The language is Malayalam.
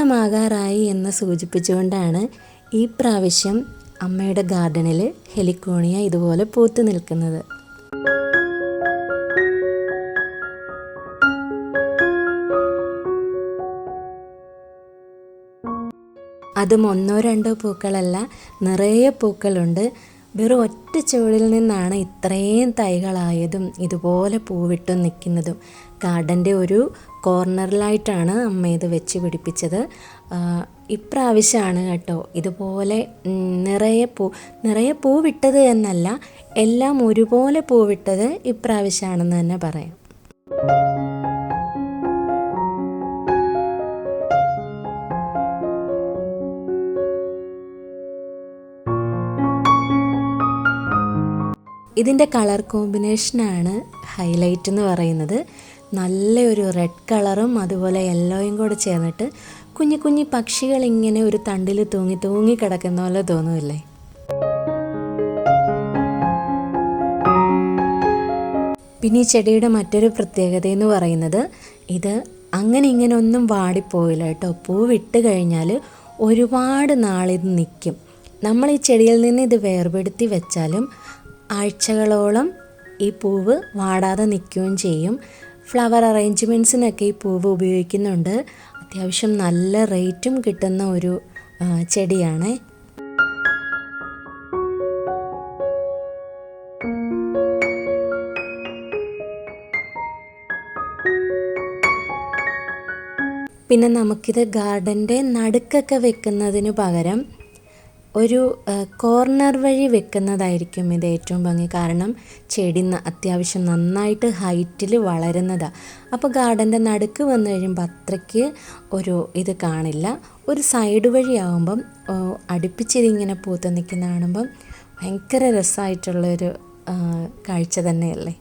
ഓണമാകാറായി എന്ന് സൂചിപ്പിച്ചുകൊണ്ടാണ് ഈ പ്രാവശ്യം അമ്മയുടെ ഗാർഡനിൽ ഹെലിക്കോണിയ ഇതുപോലെ പൂത്തു നിൽക്കുന്നത്. അതും ഒന്നോ രണ്ടോ പൂക്കളല്ല, നിറയെ പൂക്കളുണ്ട്. വെറും ഒറ്റ ചുവടിൽ നിന്നാണ് ഇത്രയും തൈകളായതും ഇതുപോലെ പൂവിട്ടും നിൽക്കുന്നതും. ഗാർഡൻ്റെ ഒരു കോർണറിലായിട്ടാണ് അമ്മ ഇത് വെച്ച് പിടിപ്പിച്ചത്. ഇപ്രാവശ്യമാണ് കേട്ടോ ഇതുപോലെ നിറയെ പൂവിട്ടത് എന്നല്ല, എല്ലാം ഒരുപോലെ പൂവിട്ടത് ഇപ്രാവശ്യമാണെന്ന് തന്നെ പറയാം. ഇതിൻ്റെ കളർ കോമ്പിനേഷനാണ് ഹൈലൈറ്റ് എന്ന് പറയുന്നത്. നല്ലൊരു റെഡ് കളറും അതുപോലെ യെല്ലോയും കൂടെ ചേർന്നിട്ട് കുഞ്ഞു കുഞ്ഞു പക്ഷികൾ ഇങ്ങനെ ഒരു തണ്ടിൽ തൂങ്ങി കിടക്കുന്ന പോലെ തോന്നുമില്ലേ. പിന്നെ ഈ ചെടിയുടെ മറ്റൊരു പ്രത്യേകത എന്ന് പറയുന്നത് ഇത് ഇങ്ങനെ ഒന്നും വാടിപ്പോയില്ല കേട്ടോ. പൂവിട്ട് കഴിഞ്ഞാൽ ഒരുപാട് നാളിത് നിൽക്കും. നമ്മൾ ഈ ചെടിയിൽ നിന്ന് ഇത് വേർപെടുത്തി വെച്ചാലും ആഴ്ചകളോളം ഈ പൂവ് വാടാതെ നിൽക്കുകയും ചെയ്യും. ഫ്ലവർ അറേഞ്ച്മെൻറ്റ്സിനൊക്കെ ഈ പൂവ് ഉപയോഗിക്കുന്നുണ്ട്. അത്യാവശ്യം നല്ല റേറ്റും കിട്ടുന്ന ഒരു ചെടിയാണ്. പിന്നെ നമുക്കിത് ഗാർഡൻ്റെ നടുക്കൊക്കെ വെക്കുന്നതിന് പകരം ഒരു കോർണർ വഴി വെക്കുന്നതായിരിക്കും ഇത് ഏറ്റവും ഭംഗി. കാരണം ചെടി അത്യാവശ്യം നന്നായിട്ട് ഹൈറ്റിൽ വളരുന്നതാണ്. അപ്പോൾ ഗാർഡൻ്റെ നടുക്ക് വന്നു കഴിയുമ്പോൾ അത്രയ്ക്ക് ഇത് കാണില്ല. ഒരു സൈഡ് വഴിയാകുമ്പം അടുപ്പിച്ചിതിങ്ങനെ പൂത്ത് നിൽക്കുന്ന കാണുമ്പം ഭയങ്കര രസമായിട്ടുള്ളൊരു കാഴ്ച തന്നെയല്ലേ.